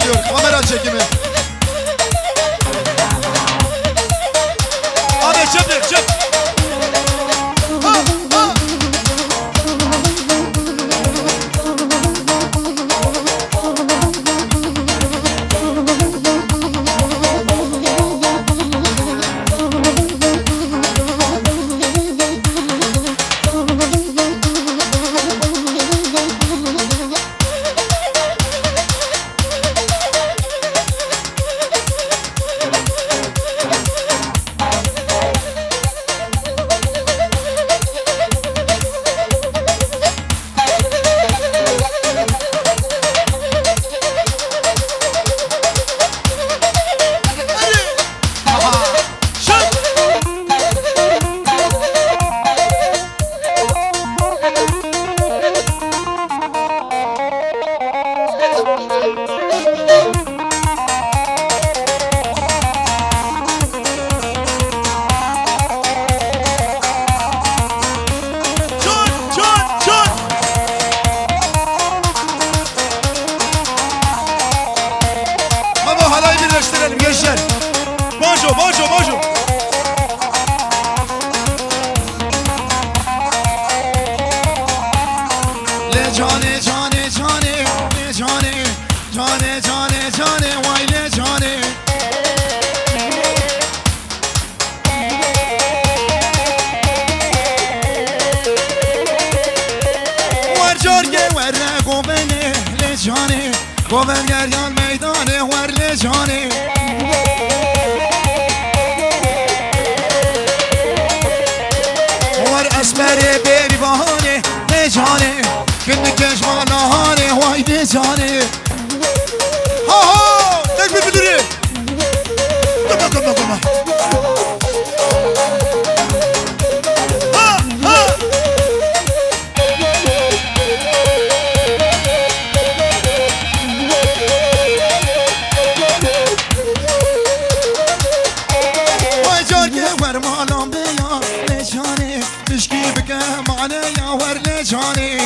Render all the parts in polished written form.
başlıyor. Kamera çekimi. Abi çöp çöp. Bonjour. Le cane vay le cane. Var jorge var govene le cane. Goven geryan meydane var le cane. اسمر بری بهانه نجانه کنه کشما نهانه وای نجانه ها ها تکبیر بدوری گما ها ها وای جارگه ورمالام بیا نجانه تشكي بك معنا يا ورد جاني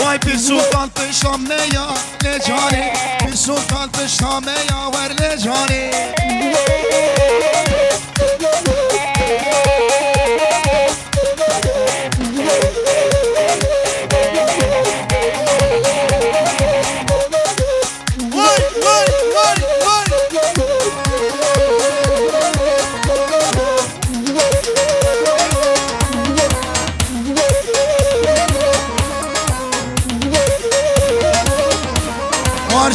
واي بالسلطان تشرم يا لجاني بالسلطان تشرم يا ورد جاني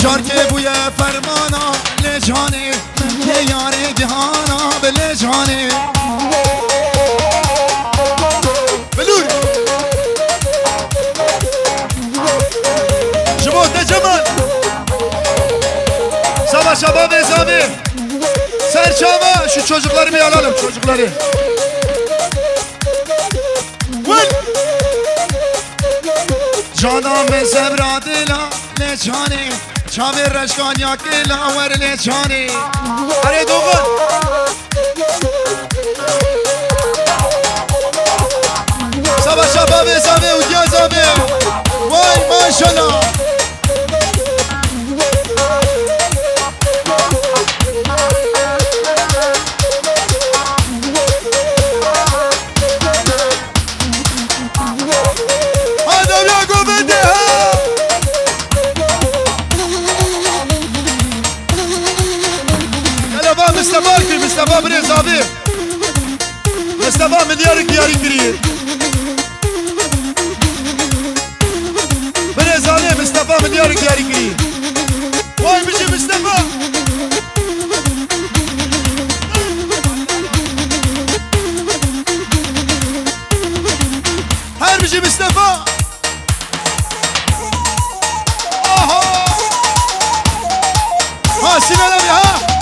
جار که بوی فرمانا لجانه که یاره جهانا به لجانه بلور شبوت جمال sabah şabab ezami Serçama şu çocukları bir alalım çocukları Canam zebradila lejane Çavir reşkan yakila ver lejane Hadi doğun sabah şabab ezami udyaz abi Vay maşallah Mustafa Brez abi Mustafa milyarık giriyor Brez abi Mustafa milyarık giriyor Vay bici Mustafa Her bici Mustafa Aha Ha Sinan abi ha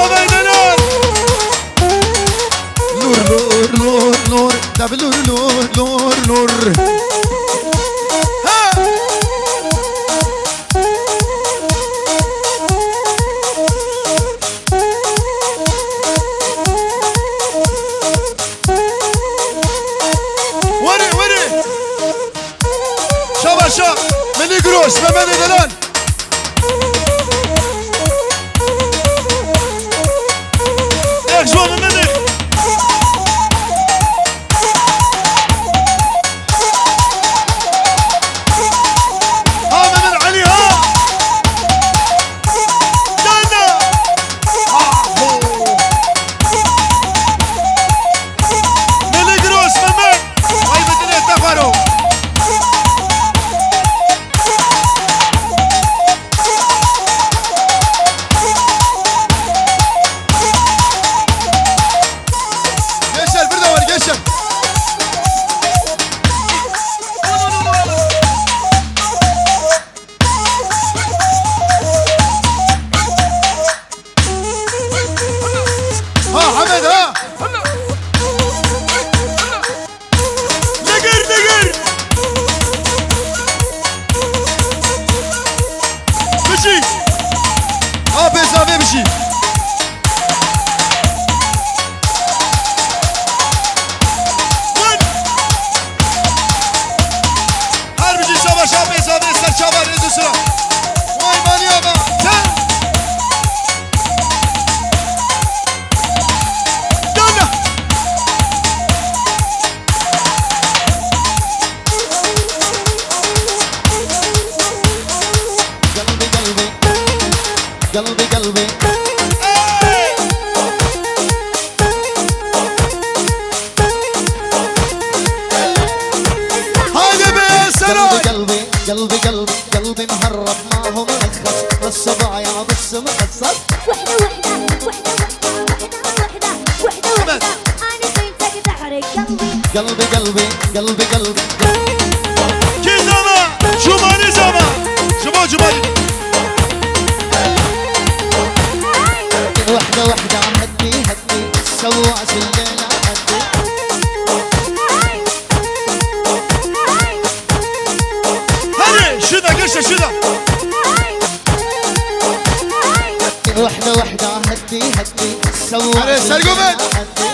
شباب دلال نور نور نور نور دب نور نور نور نور شاب مني قروش بمني دلال ايش شو من مني ها من علي ها جنة مني قروش من هاي بدنا يتفروا قلبي قلبي هذا بسرعة قلبي قلبي قلبي قلبي مهرب ما هو مرخص بالصبايا بس مخصص وحدة وحدة وحدة وحدة وحدة وحدة وحدة أنا بنتك تحرق قلبي قلبي قلبي قلبي كي زمان شو ماني زمان شباب شباب وحدة وحدة هدي هدي سواس الليلة هدي هدي شدا قشة شدا وحدة وحدة هدي هدي سواس الليلة هدي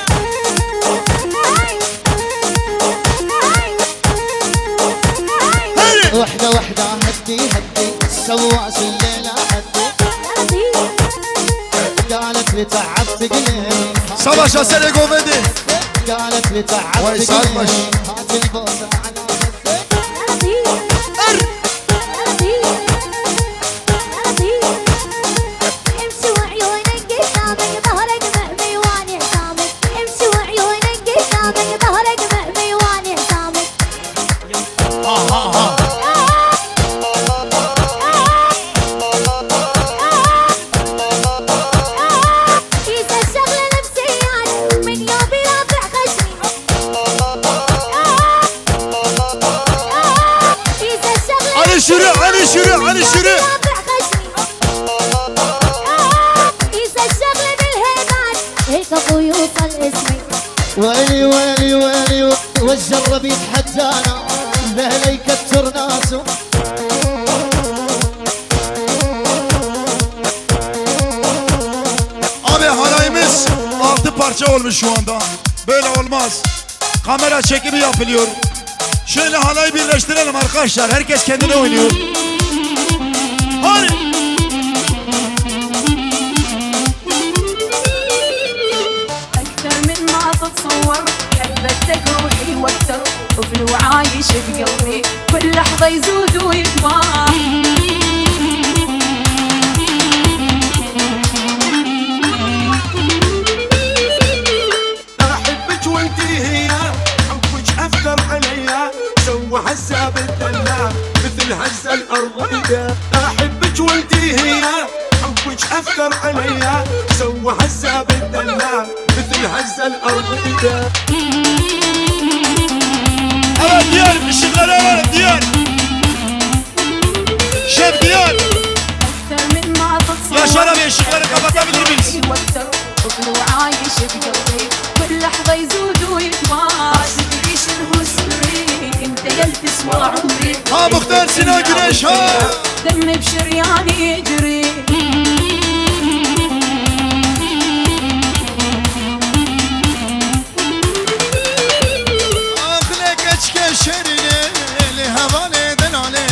وحدة وحدة هدي هدي سواس الليلة هدي قالت لي تعبت قليل صبا شاسر قومدي قالت لي تعبت قليل هات البوسة على امشي وعيونك قدامك ظهرك مهمي واني حسامك امشي وعيونك قدامك ظهرك مهمي واني حسامك كيس الشغلة نفسيات من يوم رافع خشمي كيس الشغلة علي الشروع علي الشروع علي الشروع رافع خشمي كيس الشغلة بالهيبات هيك ابو يوصل اسمي ويلي ويلي ويلي والجرب يتحدانا ذهلا يكتر ناسه Abi halayımız 6 parça olmuş şu anda. Böyle olmaz. Kamera çekimi yapılıyor. Şöyle halayı birleştirelim arkadaşlar. Herkes kendine oynuyor. Hadi. أكثر مما تتصور حبتك روحي واكثر طفل وعايش بقلبي كل لحظة يزود ويكبر احبك وانتي هي حبك اثر عليا سوى هزه بالدلال مثل هزه الارض اذا احبك وانتي هي حبك اثر عليا سوى هزه بالدلال مثل هزه الارض اذا Evet diğer ışıkları alalım diğer. Şef diğer. أكثر مما تتصور. يا شرف ışıkları kapatabilir miyiz? واكثر طفل وعايش بقلبي كل لحظة يزود ويكبر تدري شنو سري انت يا تسوى عمري. Ha Muhtar Sinan Güneş ha. دمي بشرياني يجري. Aklek geçken şerini havale delale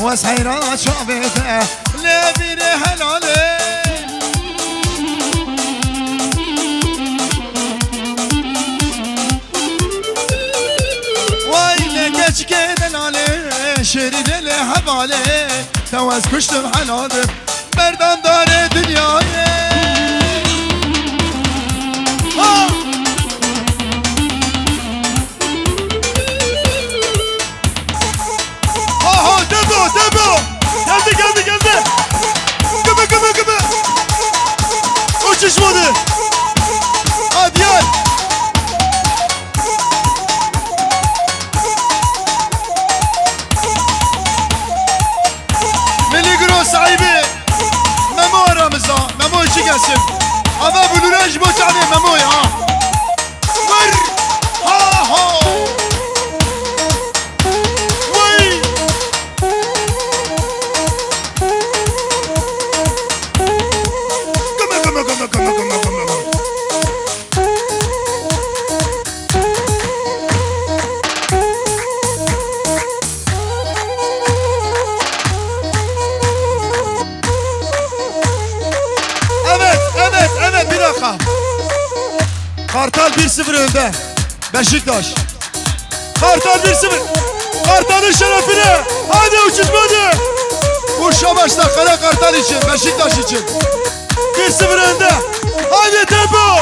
وسحيرة شعبته لا بيره هلالي وين geç giden ale şerine le havale tavaz kuştum haladım berdan dare dünyaya ha ha ha debo debo geldi gıbı uçuşmadı hadi gel Miligro sahibi Memo aramızda Memo içi gelsin ama bulurej bu tane Memo ya Vır ha ha Vay Gıma Evet bir dakika Kartal 1-0 önde Beşiktaş Kartal 1-0 Kartal'ın şerefine hadi uçuşmadı Uşa başla Kara Kartal için Beşiktaş için 1-0 önde hadi tempo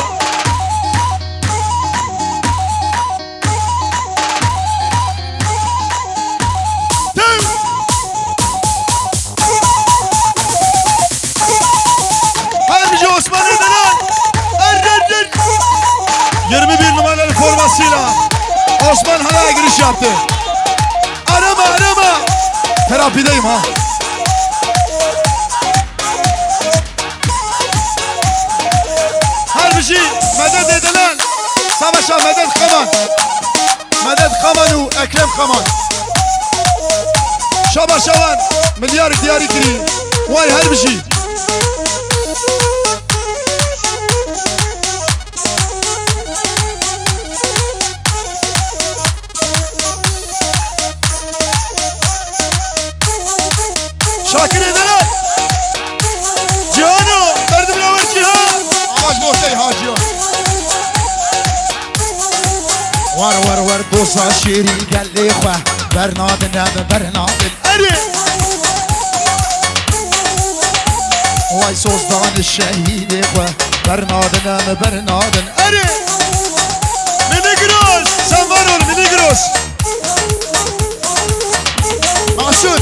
Harbici Osman Ödelen 21 numaralı formasıyla Osman halaya giriş yaptı. Arama terapideyim ha. Harbici Medet Ödelen Savaşa Medet Kaman Medet Kamanu Ekrem Kaman Şaba Şaban Milyar Diyari Kiri Vay Harbici Şakir Edeler Cihano Derdi Münevver Cihan Amaç Mortay Hacı Var dosa şiri geldi xwe Bernadin hem Bernadin Eri Vay sozdan şehidi xwe Bernadin hem Bernadin Eri Minigros Sen var ol Minigros Mahsun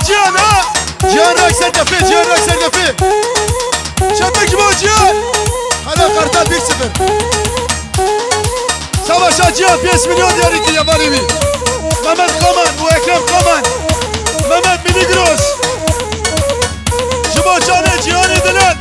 Cihan ha! Cihan Aksel Kafe, Cihan Aksel Kafe! Şapek bu Cihan! Kara Kartal 1-0 Savaşa Cihan 5 milyon yarıkı yaman evi Mehmet Kaman, bu Ekrem Kaman Mehmet Minigros Ciboçane Cihan Edilen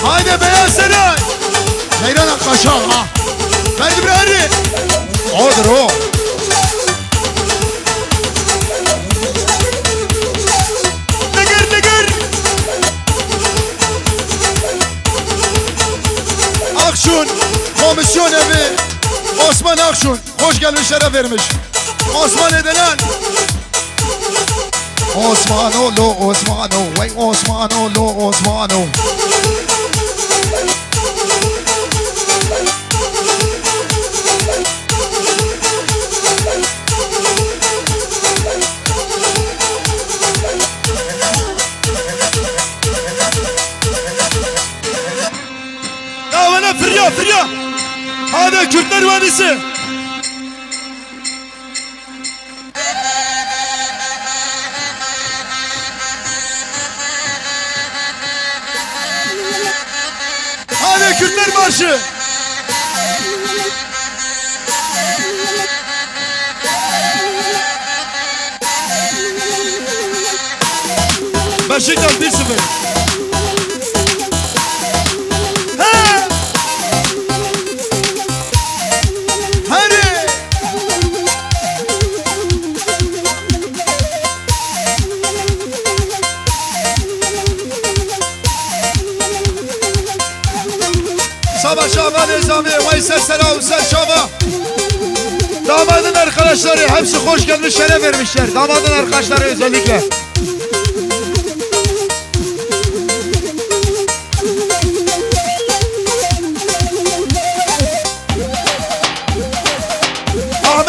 Haydi Beyaz Saray Ceylan Akkaşa ha Verdi bir hadi Odur o Nigır Akşun Komisyon evi Osman Akşun Hoş gelmiş şeref vermiş Osman Edelen Osmanoğlu Osmano Vay Osmanoğlu Osmano Firya firya firya. Hadi Kürtler Vadisi. Hadi Kürtler Marşı. Beşiktaş 1-0. He! Hadi! Sabah Şaban Nizami, Veysel Selam, Hüseyin Şaban. Damadın arkadaşları hepsi hoş gelmiş, şeref vermişler. Damadın arkadaşları özellikle.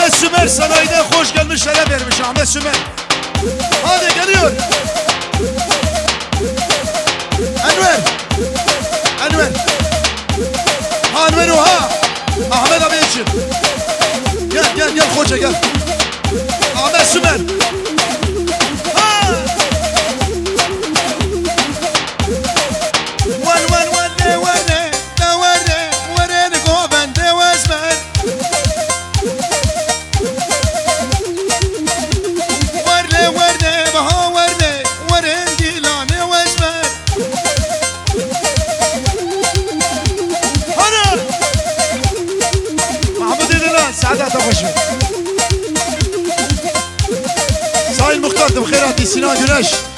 Ahmet Sümer sanayiden hoş gelmiş, şeref vermiş Ahmet Sümer. Hadi geliyor. Enver. Enver. Enver oha. Ahmet abi için. Gel hoca gel. Ahmet Sümer. Ha. سعادة أبو Sayın Muhtar'dım, Khairatı Sinan Güneş.